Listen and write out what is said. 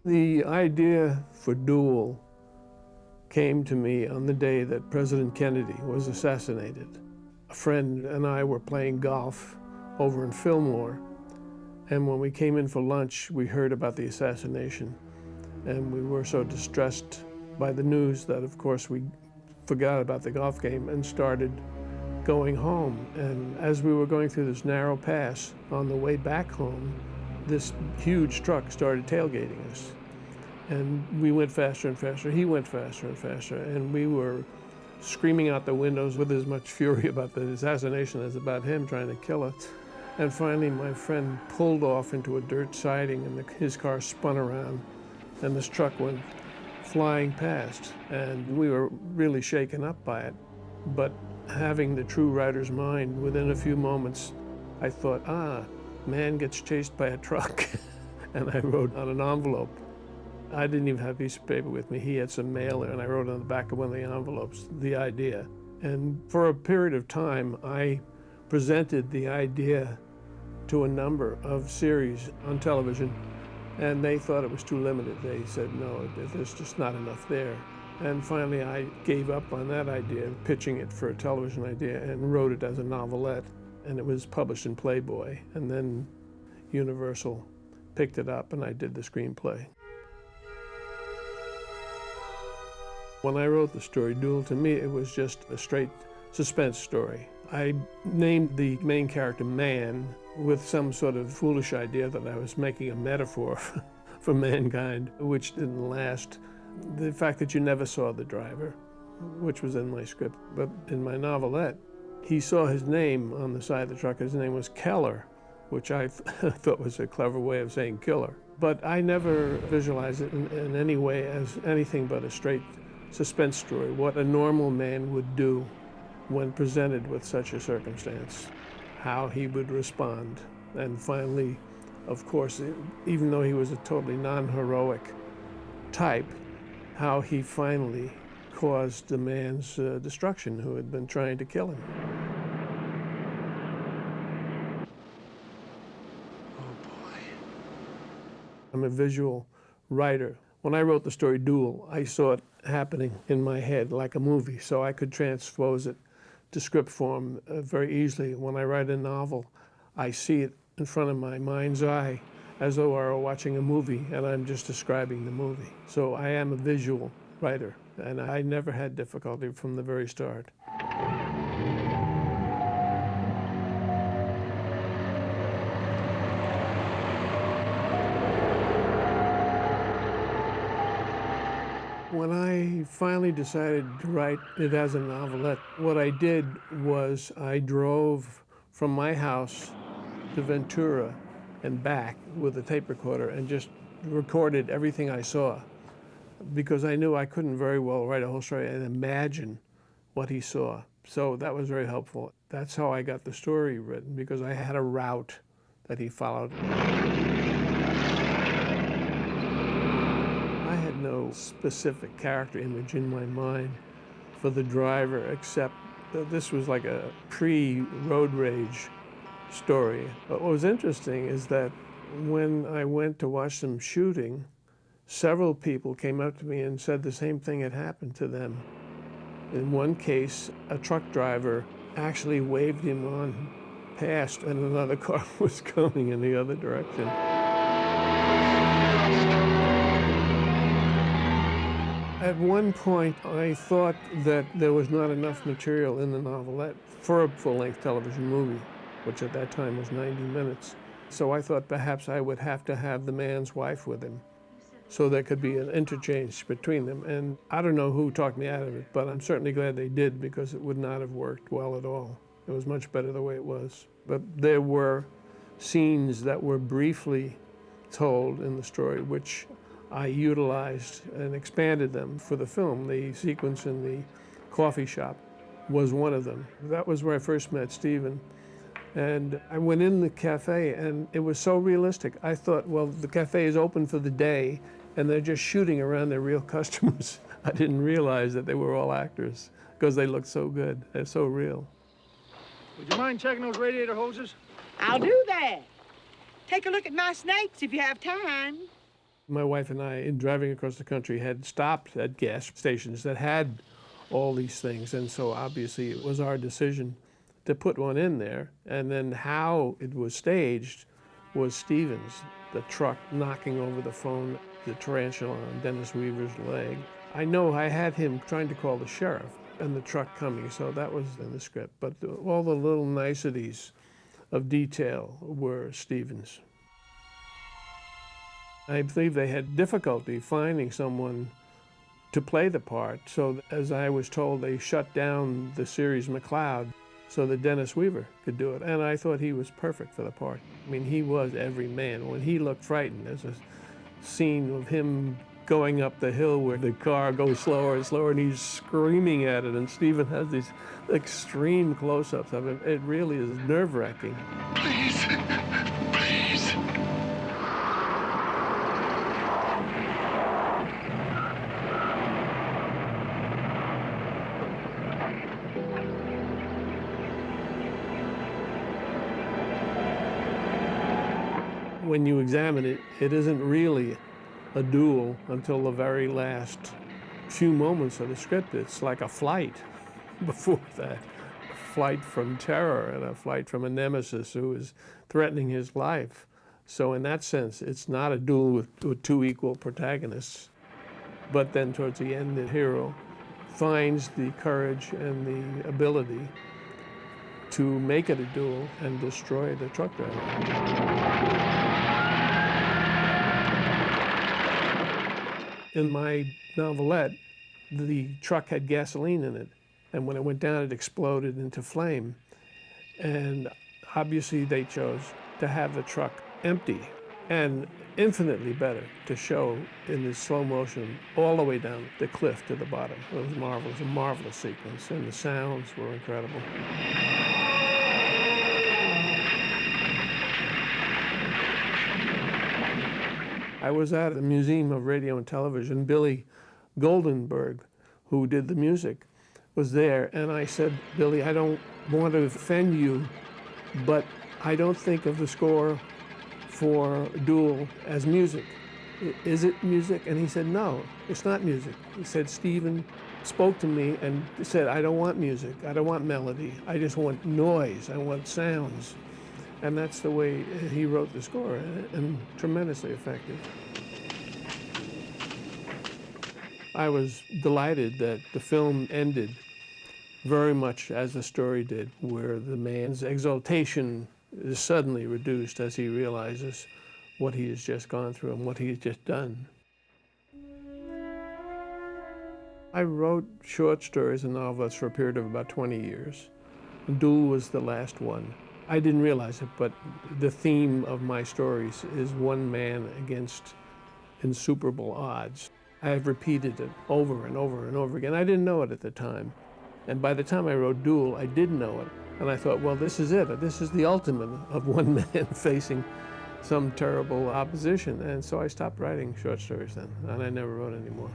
The idea for Duel came to me on the day that President Kennedy was assassinated. A friend and I were playing golf over in Fillmore, and when we came in for lunch, we heard about the assassination, and we were so distressed by the news that, of course, we forgot about the golf game and started going home. And as we were going through this narrow pass on the way back home, this huge truck started tailgating us. And we went faster and faster, he went faster and faster, and we were screaming out the windows with as much fury about the assassination as about him trying to kill us. And finally, my friend pulled off into a dirt siding, and his car spun around, and this truck went flying past. And we were really shaken up by it. But having the true writer's mind, within a few moments, I thought, man gets chased by a truck. And I wrote on an envelope. I didn't even have a piece of paper with me. He had some mailer, and I wrote on the back of one of the envelopes the idea. And for a period of time, I presented the idea to a number of series on television, and they thought it was too limited. They said, no, there's just not enough there. And finally, I gave up on that idea, pitching it for a television idea, and wrote it as a novelette. And it was published in Playboy. And then Universal picked it up, and I did the screenplay. When I wrote the story, Duel, to me, it was just a straight suspense story. I named the main character Man with some sort of foolish idea that I was making a metaphor for mankind, which didn't last. The fact that you never saw the driver, which was in my script, but in my novelette, he saw his name on the side of the truck. His name was Keller, which I thought was a clever way of saying killer. But I never visualized it in any way as anything but a straight suspense story, what a normal man would do when presented with such a circumstance, how he would respond. And finally, of course, even though he was a totally non-heroic type, how he finally caused the man's destruction who had been trying to kill him. Oh boy. I'm a visual writer. When I wrote the story Duel, I saw it happening in my head like a movie, so I could transpose it to script form very easily. When I write a novel, I see it in front of my mind's eye as though I were watching a movie and I'm just describing the movie. So I am a visual writer, and I never had difficulty from the very start. When I finally decided to write it as a novelette, what I did was I drove from my house to Ventura and back with a tape recorder and just recorded everything I saw, because I knew I couldn't very well write a whole story and imagine what he saw. So that was very helpful. That's how I got the story written, because I had a route that he followed. I had no specific character image in my mind for the driver, except that this was like a pre-road rage story. But what was interesting is that when I went to watch them shooting, several people came up to me and said the same thing had happened to them. In one case, a truck driver actually waved him on past, and another car was coming in the other direction. At one point, I thought that there was not enough material in the novelette for a full-length television movie, which at that time was 90 minutes. So I thought perhaps I would have to have the man's wife with him, so there could be an interchange between them. And I don't know who talked me out of it, but I'm certainly glad they did, because it would not have worked well at all. It was much better the way it was. But there were scenes that were briefly told in the story, which I utilized and expanded them for the film. The sequence in the coffee shop was one of them. That was where I first met Stephen. And I went in the cafe, and it was so realistic. I thought, well, the cafe is open for the day, and they're just shooting around their real customers. I didn't realize that they were all actors, because they looked so good. They're so real. Would you mind checking those radiator hoses? I'll do that. Take a look at my snakes if you have time. My wife and I, in driving across the country, had stopped at gas stations that had all these things. And so obviously it was our decision to put one in there. And then how it was staged was Stevens, the truck knocking over the phone, the tarantula on Dennis Weaver's leg. I know I had him trying to call the sheriff and the truck coming, so that was in the script. But all the little niceties of detail were Stevens. I believe they had difficulty finding someone to play the part, so as I was told, they shut down the series McCloud so that Dennis Weaver could do it. And I thought he was perfect for the part. I mean, he was every man. When he looked frightened, there's a scene of him going up the hill where the car goes slower and slower and he's screaming at it, and Stephen has these extreme close-ups of him. It really is nerve-wracking. Please, please. When you examine it, it isn't really a duel until the very last few moments of the script. It's like a flight before that. A flight from terror and a flight from a nemesis who is threatening his life. So in that sense, it's not a duel with two equal protagonists. But then towards the end, the hero finds the courage and the ability to make it a duel and destroy the truck driver. In my novelette, the truck had gasoline in it, and when it went down, it exploded into flame. And obviously they chose to have the truck empty, and infinitely better to show in the slow motion all the way down the cliff to the bottom. It was marvelous, a marvelous sequence, and the sounds were incredible. I was at the Museum of Radio and Television. Billy Goldenberg, who did the music, was there, and I said, Billy, I don't want to offend you, but I don't think of the score for Duel as music. Is it music? And he said, no, it's not music. He said, Stephen spoke to me and said, I don't want music, I don't want melody, I just want noise, I want sounds. And that's the way he wrote the score, and tremendously effective. I was delighted that the film ended very much as the story did, where the man's exaltation is suddenly reduced as he realizes what he has just gone through and what he has just done. I wrote short stories and novels for a period of about 20 years. Duel was the last one. I didn't realize it, but the theme of my stories is one man against insuperable odds. I have repeated it over and over and over again. I didn't know it at the time. And by the time I wrote Duel, I did know it. And I thought, well, this is it. This is the ultimate of one man facing some terrible opposition. And so I stopped writing short stories then, and I never wrote any more.